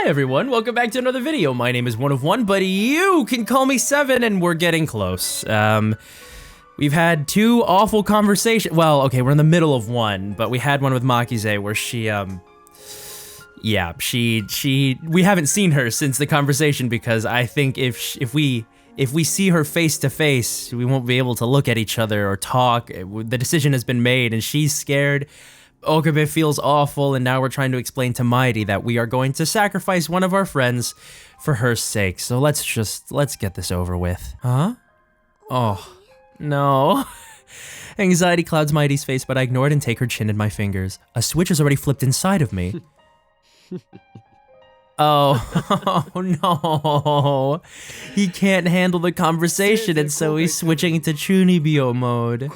everyone, welcome back to another video. My name is One of One, but you can call me Seven, and we're getting close. We've had two awful conversations. Well, okay, we're in the middle of one, but we had one with Makize where we haven't seen her since the conversation because I think if we see her face to face, we won't be able to look at each other or talk. The decision has been made and she's scared. Okabe feels awful, and now we're trying to explain to Mayuri that we are going to sacrifice one of our friends for her sake. So let's get this over with. Huh? Oh, no. Anxiety clouds Mayuri's face, but I ignore it and take her chin in my fingers. A switch has already flipped inside of me. Oh, no. He can't handle the conversation, and so he's switching to Chunibyo mode.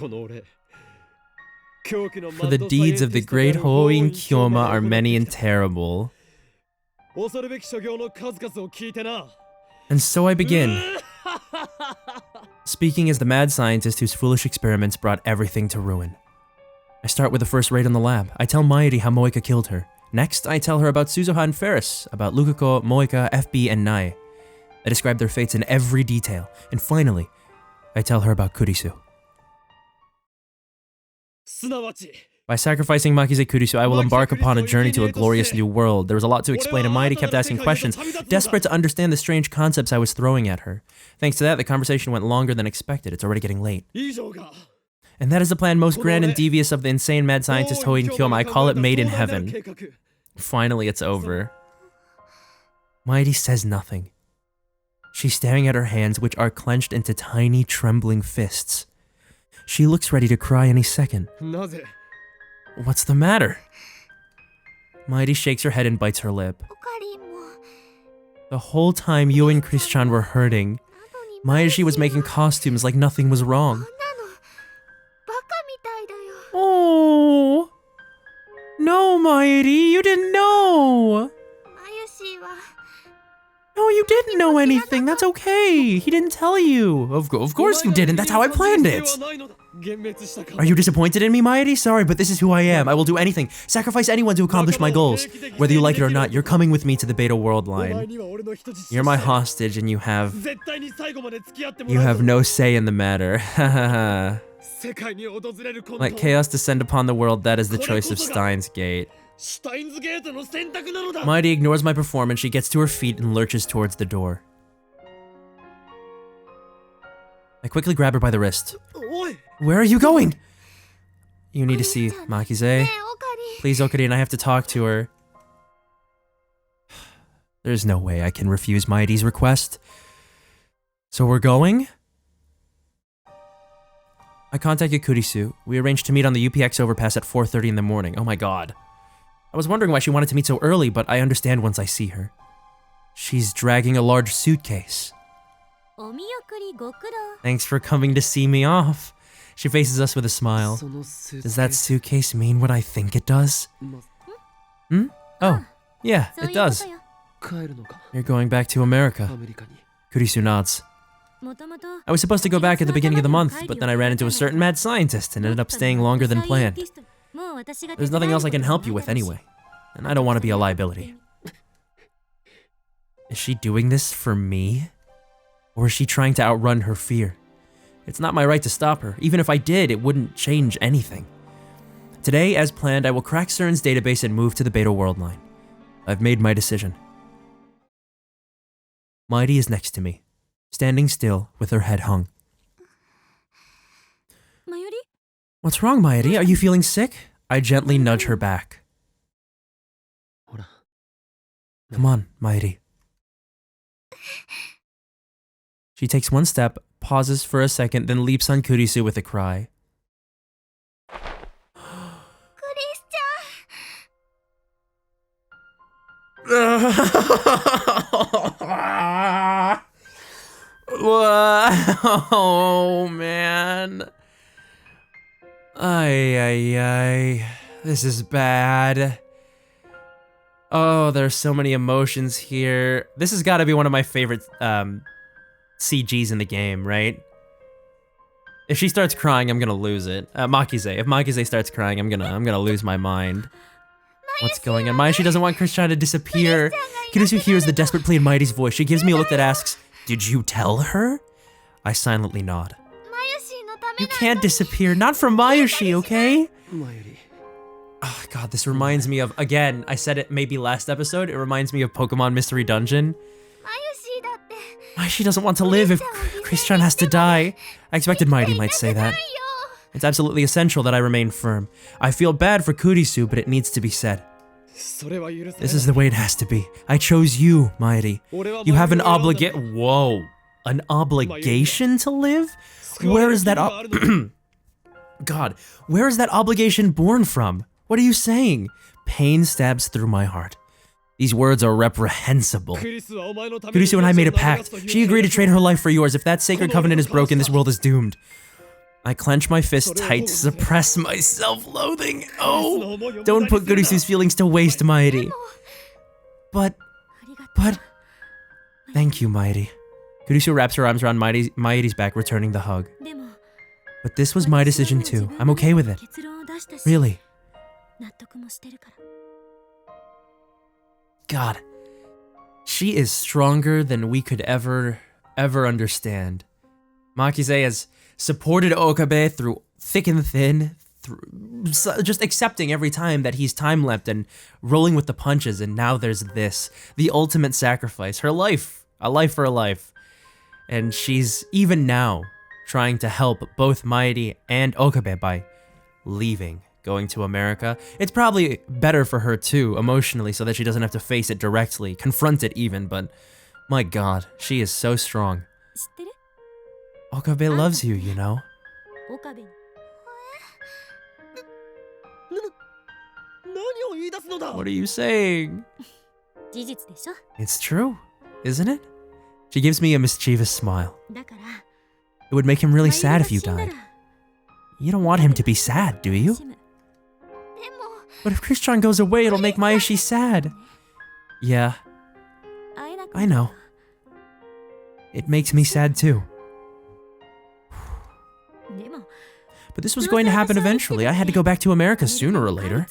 For the deeds of the great Hoin Kyoma are many and terrible. And so I begin. Speaking as the mad scientist whose foolish experiments brought everything to ruin. I start with the first raid on the lab. I tell Mayuri how Moika killed her. Next, I tell her about Suzuha and Ferris, about Lukako, Moika, FB, and Nai. I describe their fates in every detail. And finally, I tell her about Kurisu. By sacrificing Makize Kurisu, I will embark upon a journey to a glorious new world. There was a lot to explain, and Mayuri kept asking questions, desperate to understand the strange concepts I was throwing at her. Thanks to that, the conversation went longer than expected. It's already getting late. And that is the plan most grand and devious of the insane mad scientist Hoin Kyoma. I call it Made in Heaven. Finally, it's over. Mayuri says nothing. She's staring at her hands, which are clenched into tiny, trembling fists. She looks ready to cry any second. What's the matter? Mayuri shakes her head and bites her lip. The whole time you and Christian were hurting, Mayuri was making costumes like nothing was wrong. Oh, no, Mayuri, you didn't know. No, you didn't know anything. That's okay. He didn't tell you. Of course you didn't. That's how I planned it. Are you disappointed in me, Mayuri? Sorry, but this is who I am. I will do anything. Sacrifice anyone to accomplish my goals. Whether you like it or not, you're coming with me to the Beta Worldline. You're my hostage and you have no say in the matter. Let chaos descend upon the world, that is the choice of Steins Gate. Mayuri ignores my performance. She gets to her feet and lurches towards the door. I quickly grab her by the wrist. Where are you going? You need to see Makize. Please, Okari and I have to talk to her. There's no way I can refuse Mayuri's request. So we're going? I contacted Kurisu. We arranged to meet on the UPX overpass at 4:30 in the morning. Oh my god. I was wondering why she wanted to meet so early, but I understand once I see her. She's dragging a large suitcase. Thanks for coming to see me off. She faces us with a smile. Does that suitcase mean what I think it does? Oh, yeah, it does. You're going back to America. Kurisu nods. I was supposed to go back at the beginning of the month, but then I ran into a certain mad scientist and ended up staying longer than planned. There's nothing else I can help you with anyway, and I don't want to be a liability. Is she doing this for me? Or is she trying to outrun her fear? It's not my right to stop her. Even if I did, it wouldn't change anything. Today, as planned, I will crack CERN's database and move to the Beta Worldline. I've made my decision. Mayuri is next to me, standing still with her head hung. What's wrong, Mayuri? Are you feeling sick? I gently nudge her back. Come on, Mayuri. She takes one step, pauses for a second, then leaps on Kurisu with a cry. Oh, man. Ay. This is bad. Oh, there's so many emotions here. This has got to be one of my favorite CGs in the game, right? If she starts crying, I'm gonna lose it. Makize. If Makize starts crying, I'm gonna lose my mind. What's going on? Mayuri doesn't want Christian to disappear. Kurisu hears the desperate plea in Mayuri's voice. She gives me a look that asks, "Did you tell her?" I silently nod. You can't disappear. Not from Mayuri, okay? Oh god, this reminds me of, again, I said it maybe last episode, it reminds me of Pokemon Mystery Dungeon. Mayuri doesn't want to live if Christian has to die. I expected Mayuri might say that. It's absolutely essential that I remain firm. I feel bad for Kurisu, but it needs to be said. This is the way it has to be. I chose you, Mayuri. You have an an obligation to live? Where is that God, where is that obligation born from? What are you saying? Pain stabs through my heart. These words are reprehensible. Kurisu and I made a pact. She agreed to trade her life for yours. If that sacred covenant is broken, this world is doomed. I clench my fist tight to suppress my self-loathing. Oh, don't put Kurisu's feelings to waste, Mayuri. But... Thank you, Mayuri. Kurisu wraps her arms around Mayuri's back, returning the hug. But this was my decision too. I'm okay with it. Really. God. She is stronger than we could ever understand. Makise has supported Okabe through thick and thin, just accepting every time that he's time-leapt and rolling with the punches, and now there's this, the ultimate sacrifice, her life, a life for a life. And she's, even now, trying to help both Mayuri and Okabe by leaving, going to America. It's probably better for her too, emotionally, so that she doesn't have to face it directly, confront it even, but my god, she is so strong. Okabe loves you, you know. What are you saying? It's true, isn't it? She gives me a mischievous smile. It would make him really sad if you died. You don't want him to be sad, do you? But if Christian goes away, it'll make Mayuri sad. Yeah, I know. It makes me sad too. But this was going to happen eventually. I had to go back to America sooner or later.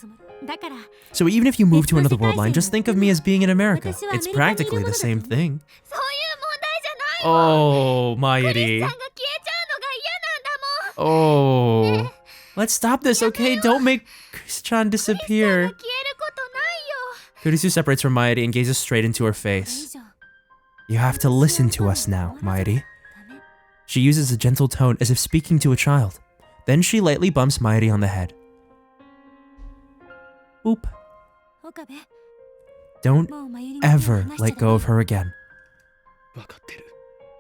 So even if you move to another world line, just think of me as being in America. It's practically the same thing. Oh, Mayuri. Oh. Let's stop this, okay? Don't make Christian disappear. Kurisu separates from Mayuri and gazes straight into her face. You have to listen to us now, Mayuri. She uses a gentle tone as if speaking to a child. Then she lightly bumps Mayuri on the head. Oop. Don't ever let go of her again.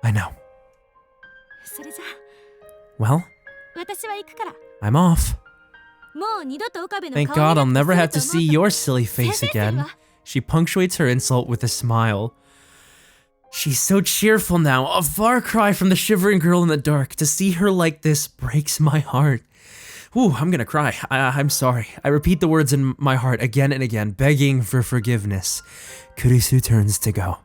I know. Well, I'm off. Thank God I'll never have to see your silly face again. She punctuates her insult with a smile. She's so cheerful now, a far cry from the shivering girl in the dark. To see her like this breaks my heart. Ooh, I'm gonna cry. I'm sorry. I repeat the words in my heart again and again, begging for forgiveness. Kurisu turns to go.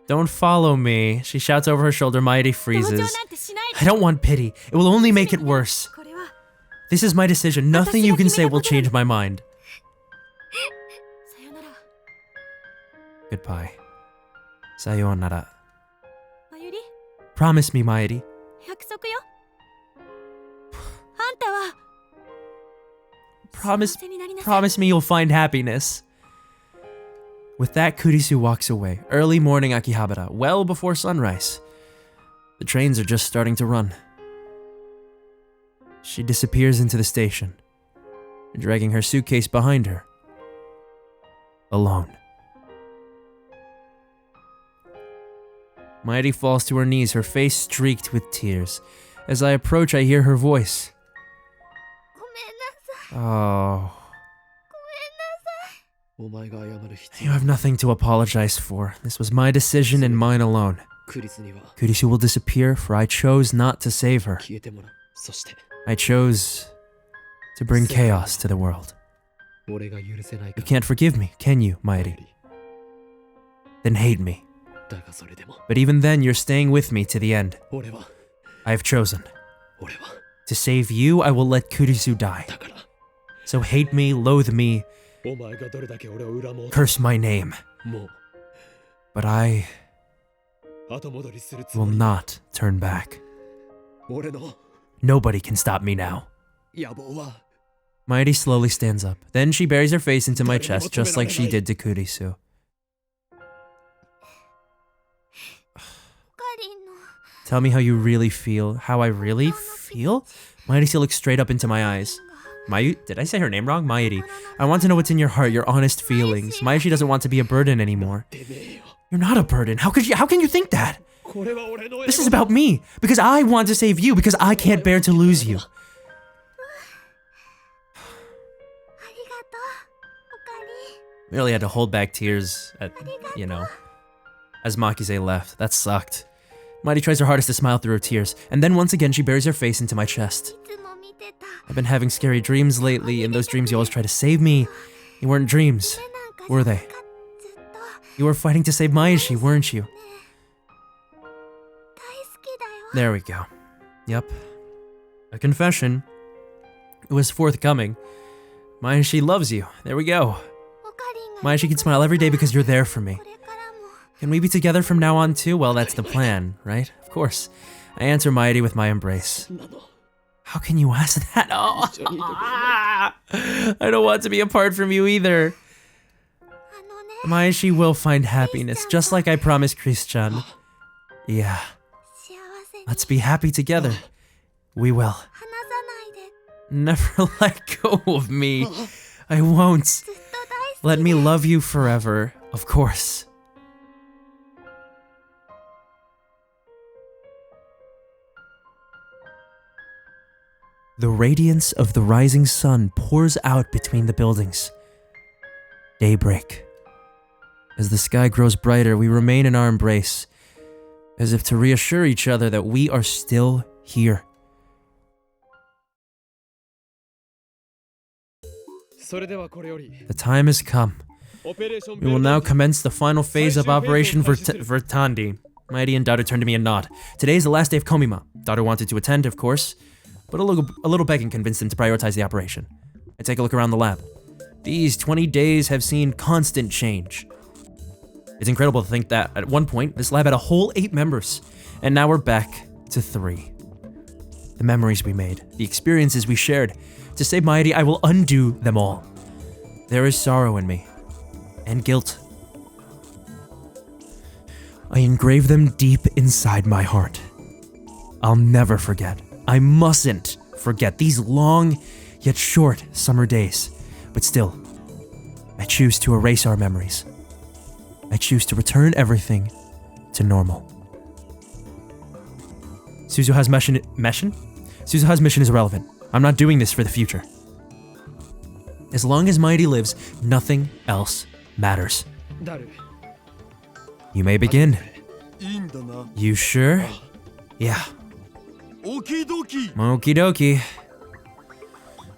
Don't follow me, she shouts over her shoulder. Mayuri freezes. I don't want pity. It will only make it worse. This is my decision. Nothing you can say will change my mind. Goodbye. Sayonara. Promise me, Mayuri. Promise me you'll find happiness. With that, Kurisu walks away. Early morning Akihabara, well before sunrise. The trains are just starting to run. She disappears into the station, dragging her suitcase behind her. Alone. Mayuri falls to her knees, her face streaked with tears. As I approach, I hear her voice. Oh. You have nothing to apologize for. This was my decision and mine alone. Kurisu will disappear, for I chose not to save her. I chose to bring chaos to the world. You can't forgive me, can you, Mayuri? Then hate me. But even then, you're staying with me to the end. I have chosen. To save you, I will let Kurisu die. So hate me, loathe me, curse my name. But I will not turn back. Nobody can stop me now. Mayuri slowly stands up. Then she buries her face into my chest, just like she did to Kurisu. Tell me how you really feel. How I really feel? Mayuri looks straight up into my eyes. Did I say her name wrong? Mayuri. I want to know what's in your heart, your honest feelings. Mayuri doesn't want to be a burden anymore. You're not a burden. How can you think that? This is about me. Because I want to save you. Because I can't bear to lose you. Really had to hold back tears at, as Makise left. That sucked. Mayuri tries her hardest to smile through her tears, and then once again she buries her face into my chest. I've been having scary dreams lately, and those dreams you always try to save me. They weren't dreams, were they? You were fighting to save Mayuri, weren't you? There we go. Yep. A confession. It was forthcoming. Mayuri loves you. There we go. Mayuri can smile every day because you're there for me. Can we be together from now on too? Well, that's the plan, right? Of course. I answer Mayuri with my embrace. How can you ask that? Oh, I don't want to be apart from you either. Mayuri will find happiness, just like I promised Christian. Yeah. Let's be happy together. We will. Never let go of me. I won't. Let me love you forever, of course. The radiance of the rising sun pours out between the buildings. Daybreak. As the sky grows brighter, we remain in our embrace, as if to reassure each other that we are still here. The time has come. We will now commence the final phase of Operation Vertandi. Mayuri and Daru turn to me and nod. Today is the last day of Komima. Daru wanted to attend, of course, but a little begging convinced him to prioritize the operation. I take a look around the lab. These 20 days have seen constant change. It's incredible to think that, at one point, this lab had a whole 8 members, and now we're back to 3. The memories we made, the experiences we shared. To save Mayuri, I will undo them all. There is sorrow in me, and guilt. I engrave them deep inside my heart. I'll never forget. I mustn't forget these long, yet short summer days. But still, I choose to erase our memories. I choose to return everything to normal. Suzuha's mission is irrelevant. I'm not doing this for the future. As long as Mayuri lives, nothing else matters. You may begin. You sure? Yeah. Okie dokie.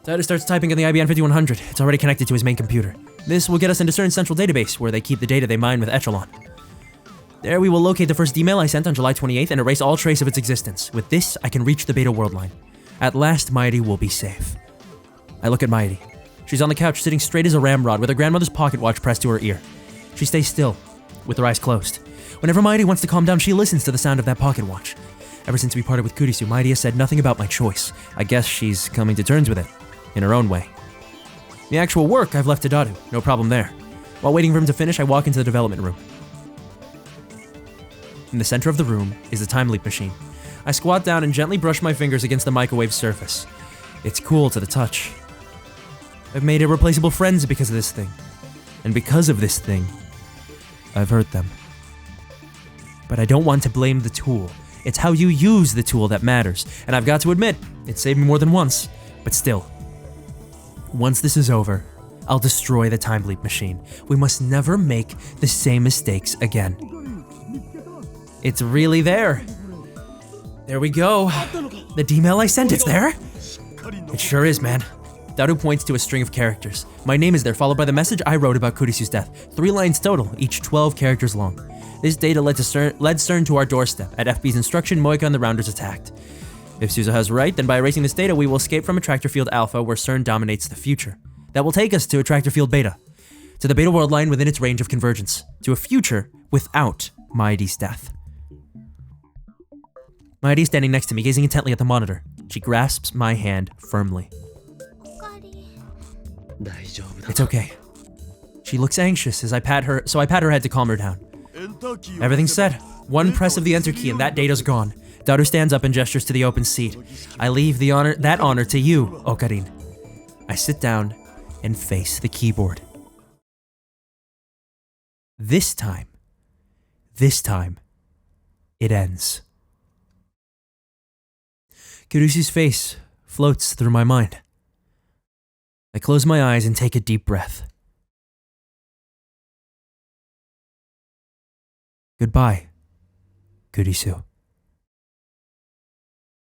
Daru starts typing in the IBM 5100. It's already connected to his main computer. This will get us into certain central database where they keep the data they mine with Echelon. There we will locate the first email I sent on July 28th and erase all trace of its existence. With this, I can reach the beta Worldline. At last, Mayuri will be safe. I look at Mayuri. She's on the couch sitting straight as a ramrod with her grandmother's pocket watch pressed to her ear. She stays still, with her eyes closed. Whenever Mayuri wants to calm down, she listens to the sound of that pocket watch. Ever since we parted with Kurisu, Mayuri has said nothing about my choice. I guess she's coming to terms with it, in her own way. The actual work I've left to Daru, no problem there. While waiting for him to finish, I walk into the development room. In the center of the room is the time leap machine. I squat down and gently brush my fingers against the microwave surface. It's cool to the touch. I've made irreplaceable friends because of this thing. And because of this thing, I've hurt them. But I don't want to blame the tool. It's how you use the tool that matters. And I've got to admit, it saved me more than once. But still, once this is over, I'll destroy the time leap machine. We must never make the same mistakes again. It's really there. There we go. The D-mail I sent, it's there? It sure is, man. Daru points to a string of characters. My name is there, followed by the message I wrote about Kurisu's death. 3 lines total, each 12 characters long. This data led CERN to our doorstep. At FB's instruction, Moika and the Rounders attacked. If Suzuha is right, then by erasing this data, we will escape from Attractor Field Alpha, where CERN dominates the future. That will take us to Attractor Field Beta, to the Beta Worldline within its range of convergence, to a future without Mayuri's death. Mayuri is standing next to me, gazing intently at the monitor. She grasps my hand firmly. It's okay. She looks anxious as I pat her head to calm her down. Everything's set. One press of the enter key and that data's gone. Daru stands up and gestures to the open seat. I leave that honor to you, Okarin. I sit down and face the keyboard. This time, it ends. Kurisu's face floats through my mind. I close my eyes and take a deep breath. Goodbye, Kurisu.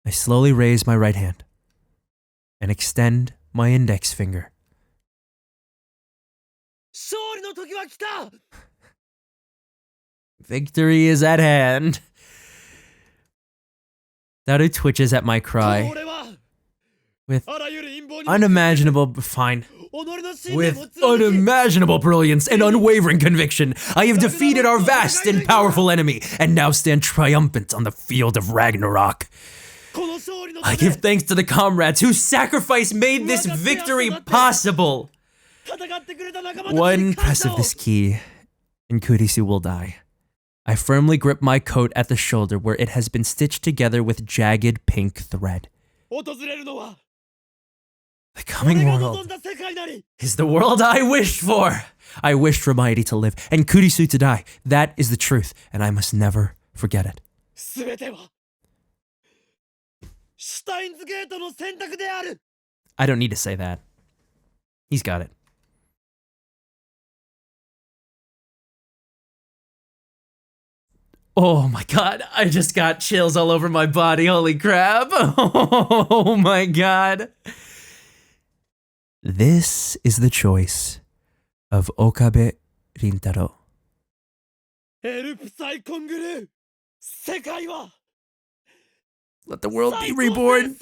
I slowly raise my right hand and extend my index finger. Victory is at hand. Daru twitches at my cry. With unimaginable brilliance and unwavering conviction, I have defeated our vast and powerful enemy, and now stand triumphant on the field of Ragnarok. I give thanks to the comrades whose sacrifice made this victory possible. One press of this key, and Kurisu will die. I firmly grip my coat at the shoulder where it has been stitched together with jagged pink thread. The coming world is the world I wished for. I wished for Mayuri to live and Kurisu to die. That is the truth, and I must never forget it. I don't need to say that. He's got it. Oh my god, I just got chills all over my body, holy crap. Oh my god. This is the choice of Okabe Rintaro. Let the world be reborn.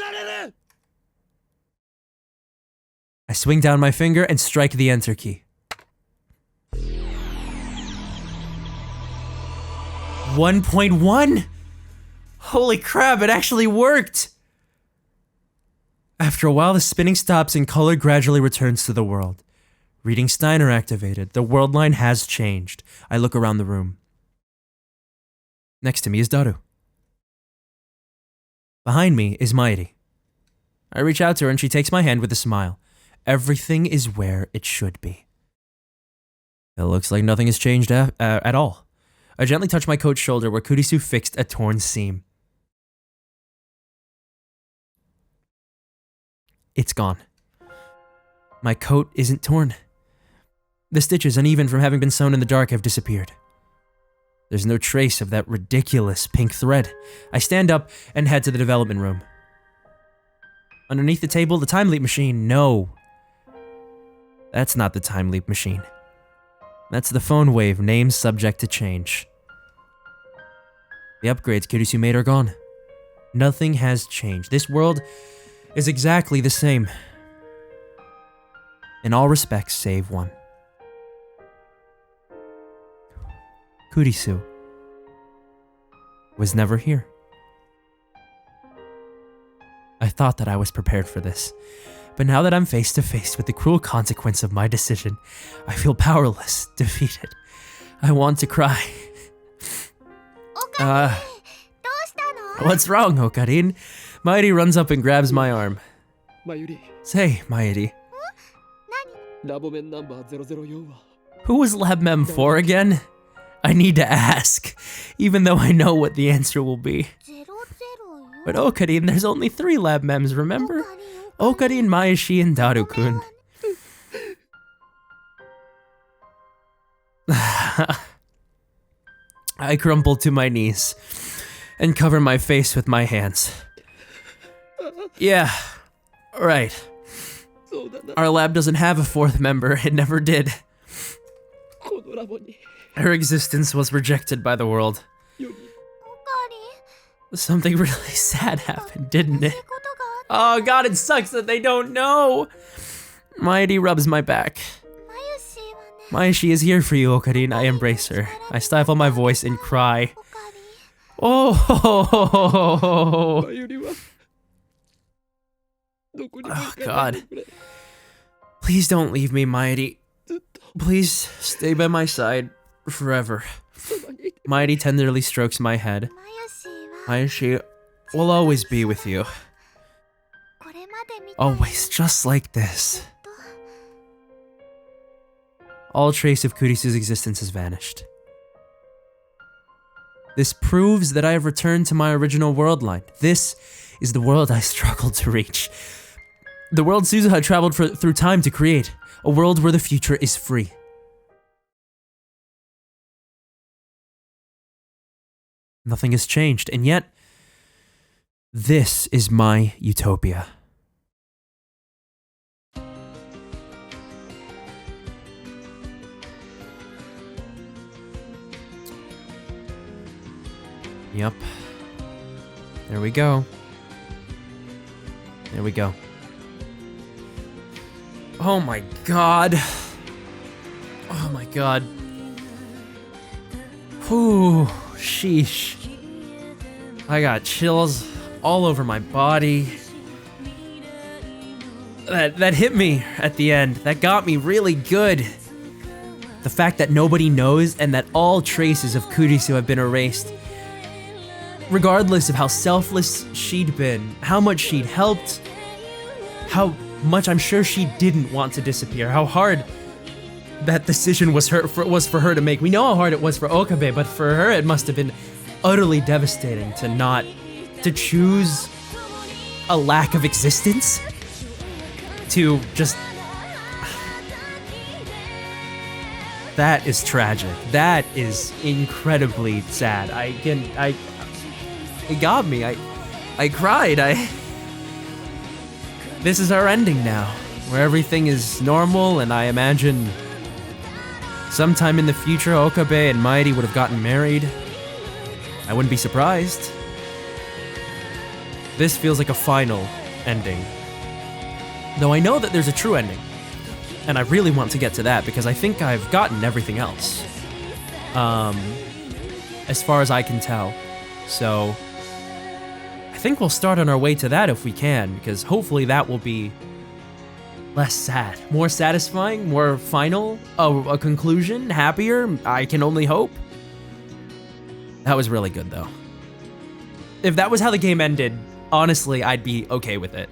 I swing down my finger and strike the enter key. 1.1? Holy crap, it actually worked! After a while, the spinning stops and color gradually returns to the world. Reading Steiner activated. The world line has changed. I look around the room. Next to me is Daru. Behind me is Mayuri. I reach out to her and she takes my hand with a smile. Everything is where it should be. It looks like nothing has changed at all. I gently touch my coat's shoulder where Kurisu fixed a torn seam. It's gone. My coat isn't torn. The stitches, uneven from having been sewn in the dark, have disappeared. There's no trace of that ridiculous pink thread. I stand up and head to the development room. Underneath the table, the time leap machine. No. That's not the time leap machine. That's the phone wave, name subject to change. The upgrades Kurisu made are gone. Nothing has changed. This world is exactly the same. In all respects, save one. Kurisu was never here. I thought that I was prepared for this, but now that I'm face to face with the cruel consequence of my decision, I feel powerless, defeated. I want to cry. What's wrong, Okarin? Mayuri runs up and grabs my arm. Say, Mayuri. Who was Lab Mem 4 again? I need to ask, even though I know what the answer will be. But Okarin, there's only 3 Lab Mems, remember? Okarin, Mayashi, and Daru-kun. I crumple to my knees and cover my face with my hands. Yeah, right. Our lab doesn't have a 4th member, it never did. Her existence was rejected by the world. Something really sad happened, didn't it? Oh god, it sucks that they don't know! Mayuri rubs my back. Mayushi is here for you, Okarin. I embrace her. I stifle my voice and cry. Oh, oh god. Please don't leave me, Mayuri. Please stay by my side forever. Mayuri tenderly strokes my head. Mayushi will always be with you. Always, just like this. All trace of Kurisu's existence has vanished. This proves that I have returned to my original Worldline. This is the world I struggled to reach. The world Suzuha traveled through time to create. A world where the future is free. Nothing has changed, and yet, this is my utopia. Yep. There we go. There we go. Oh my god. Oh my god. Whew, sheesh. I got chills all over my body. That hit me at the end. That got me really good. The fact that nobody knows and that all traces of Kurisu have been erased. Regardless of how selfless she'd been, how much she'd helped, how much I'm sure she didn't want to disappear, how hard that decision was for her to make. We know how hard it was for Okabe, but for her it must have been utterly devastating to choose a lack of existence, to just... That is tragic. That is incredibly sad. It got me. I cried. This is our ending now, where everything is normal, and I imagine sometime in the future, Okabe and Mayuri would have gotten married. I wouldn't be surprised. This feels like a final ending. Though I know that there's a true ending, and I really want to get to that because I think I've gotten everything else. As far as I can tell. So I think we'll start on our way to that if we can, because hopefully that will be less sad, more satisfying, more final, a conclusion, happier, I can only hope. That was really good though. If that was how the game ended, honestly, I'd be okay with it.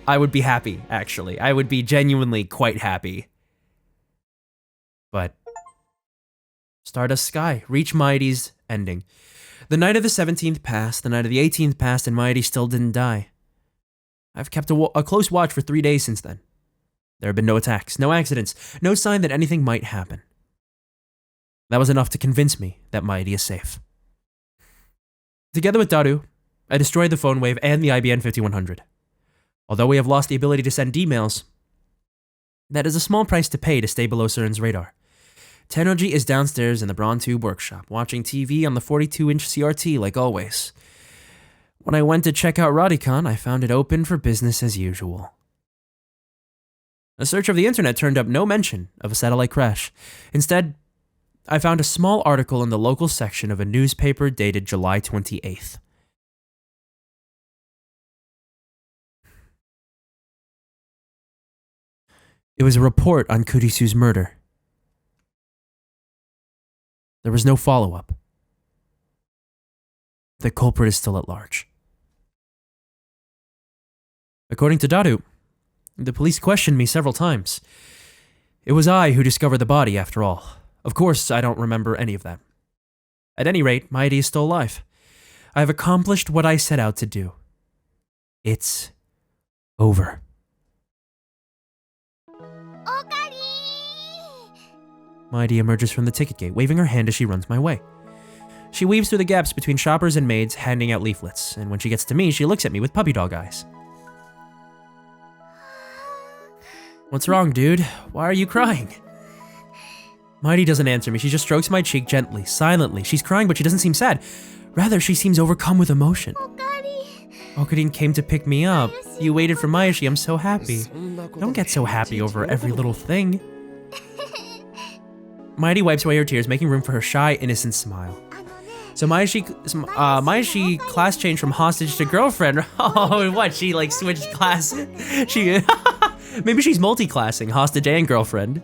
I would be happy, actually. I would be genuinely quite happy. But Stardust Sky, reach Mayuri's ending. The night of the 17th passed, the night of the 18th passed, and Mayuri still didn't die. I've kept a close watch for 3 days since then. There have been no attacks, no accidents, no sign that anything might happen. That was enough to convince me that Mayuri is safe. Together with Daru, I destroyed the phone wave and the IBN 5100. Although we have lost the ability to send emails, that is a small price to pay to stay below CERN's radar. Tennoji is downstairs in the Braun Tube workshop, watching TV on the 42-inch CRT like always. When I went to check out Radicon, I found it open for business as usual. A search of the internet turned up no mention of a satellite crash. Instead, I found a small article in the local section of a newspaper dated July 28th. It was a report on Kurisu's murder. There was no follow-up. The culprit is still at large. According to Daru, the police questioned me several times. It was I who discovered the body, after all. Of course, I don't remember any of that. At any rate, Mayuri is still alive. I have accomplished what I set out to do. It's over. Mayuri emerges from the ticket gate, waving her hand as she runs my way. She weaves through the gaps between shoppers and maids, handing out leaflets, and when she gets to me, she looks at me with puppy dog eyes. What's wrong, dude? Why are you crying? Mighty doesn't answer me. She just strokes my cheek gently, silently. She's crying, but she doesn't seem sad. Rather, she seems overcome with emotion. Okarin came to pick me up. You waited for Mayuri. I'm so happy. Don't get so happy over every little thing. Mighty wipes away her tears, making room for her shy, innocent smile. So Mayuri class changed from hostage to girlfriend. Oh, what? She like switched classes? She maybe she's multi-classing, hostage and girlfriend.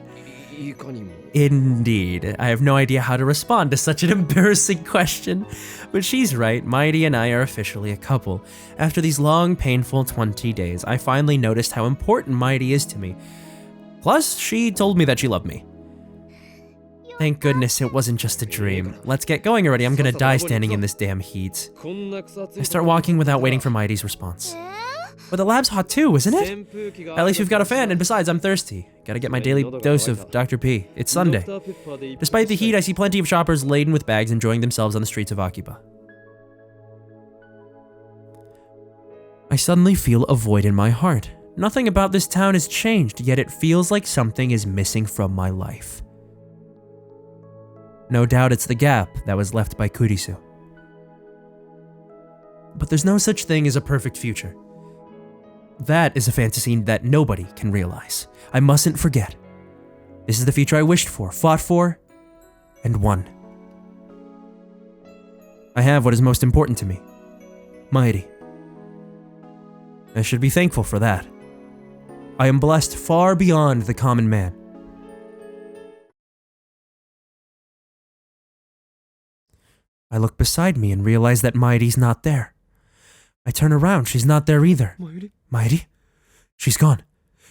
Indeed. I have no idea how to respond to such an embarrassing question. But she's right, Mighty and I are officially a couple. After these long, painful 20 days, I finally noticed how important Mighty is to me. Plus, she told me that she loved me. Thank goodness it wasn't just a dream. Let's get going already, I'm gonna die standing in this damn heat. I start walking without waiting for Mighty's response. But the lab's hot too, isn't it? At least we've got a fan, and besides, I'm thirsty. Gotta get my daily dose of Dr. P. It's Sunday. Despite the heat, I see plenty of shoppers laden with bags enjoying themselves on the streets of Akiba. I suddenly feel a void in my heart. Nothing about this town has changed, yet it feels like something is missing from my life. No doubt it's the gap that was left by Kurisu. But there's no such thing as a perfect future. That is a fantasy that nobody can realize. I mustn't forget. This is the future I wished for, fought for, and won. I have what is most important to me. Mighty. I should be thankful for that. I am blessed far beyond the common man. I look beside me and realize that Mighty's not there. I turn around, she's not there either. Mighty? She's gone.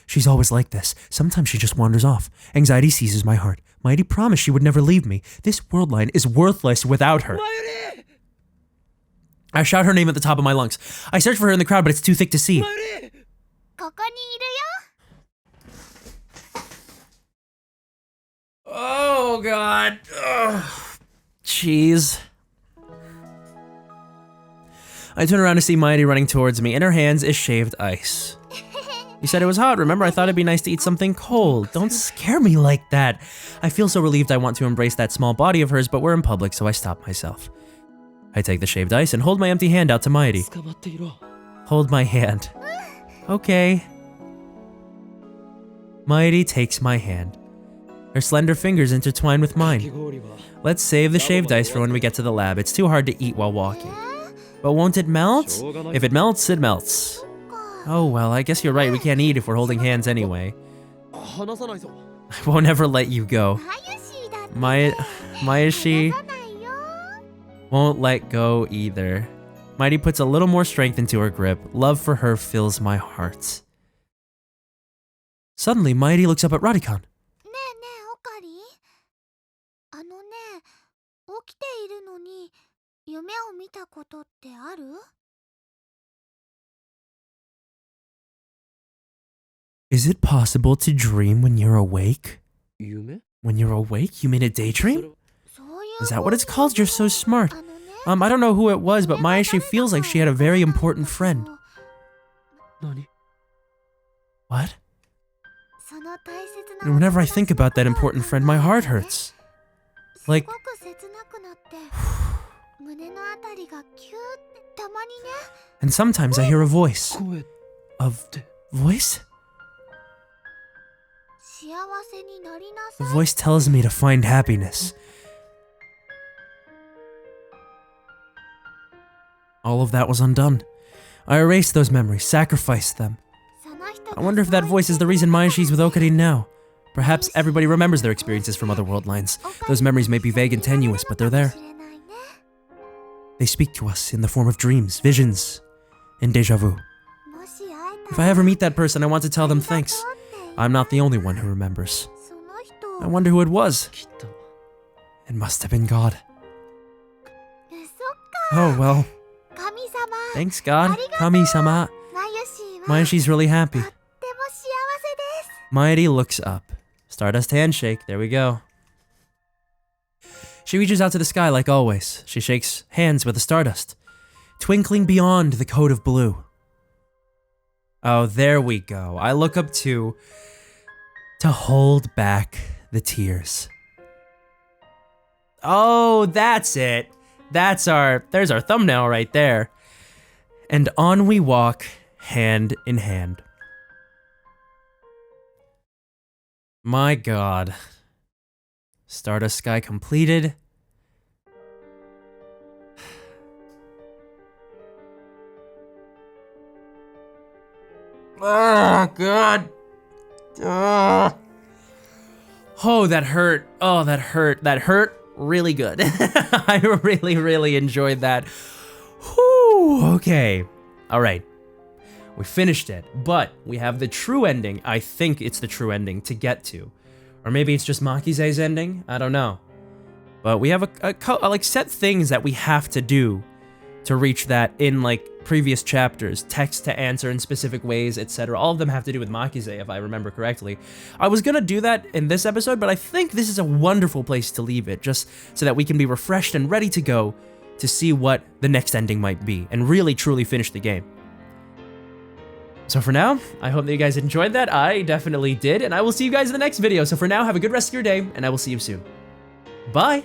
She's always like this. Sometimes she just wanders off. Anxiety seizes my heart. Mighty promised she would never leave me. This Worldline is worthless without her. Mayuri! I shout her name at the top of my lungs. I search for her in the crowd, but it's too thick to see. Mayuri! Oh god. Jeez. I turn around to see Mighty running towards me. In her hands is shaved ice. You said it was hot, remember? I thought it'd be nice to eat something cold. Don't scare me like that. I feel so relieved I want to embrace that small body of hers, but we're in public, so I stop myself. I take the shaved ice and hold my empty hand out to Mighty. Hold my hand. Okay. Mighty takes my hand. Her slender fingers intertwine with mine. Let's save the shaved ice for when we get to the lab. It's too hard to eat while walking. But won't it melt? If it melts, it melts. Oh well, I guess you're right. We can't eat if we're holding hands anyway. I won't ever let you go. Mayuri won't let go either. Mighty puts a little more strength into her grip. Love for her fills my heart. Suddenly, Mighty looks up at Radikan. Is it possible to dream when you're awake? When you're awake? You mean a daydream? Is that what it's called? You're so smart. I don't know who it was, but Mayuri feels like she had a very important friend. What? And whenever I think about that important friend, my heart hurts. Like... And sometimes I hear a voice. Voice? The voice tells me to find happiness. All of that was undone. I erased those memories, sacrificed them. I wonder if that voice is the reason Mayuri's with Okarin now. Perhaps everybody remembers their experiences from other world lines. Those memories may be vague and tenuous, but they're there. They speak to us in the form of dreams, visions, and déjà vu. If I ever meet that person, I want to tell them thanks. I'm not the only one who remembers. I wonder who it was. It must have been God. Oh well. Thanks God. Kami-sama. Mayuri's really happy. Mayuri looks up. Stardust handshake. There we go. She reaches out to the sky like always. She shakes hands with the stardust, twinkling beyond the code of blue. Oh, there we go. I look up too, to hold back the tears. Oh, that's it. There's our thumbnail right there. And on we walk, hand in hand. My god. Stardust Sky completed. Oh, god. Oh, that hurt. Oh, that hurt. That hurt really good. I really enjoyed that. Whew, okay. All right. We finished it, but we have the true ending. I think it's the true ending to get to. Or maybe it's just Makize's ending. I don't know. But we have a like set things that we have to do to reach that in like previous chapters. Text to answer in specific ways, etc. All of them have to do with Makize, if I remember correctly. I was gonna do that in this episode, but I think this is a wonderful place to leave it, just so that we can be refreshed and ready to go to see what the next ending might be, and really truly finish the game. So for now, I hope that you guys enjoyed that. I definitely did, and I will see you guys in the next video. So for now, have a good rest of your day, and I will see you soon. Bye!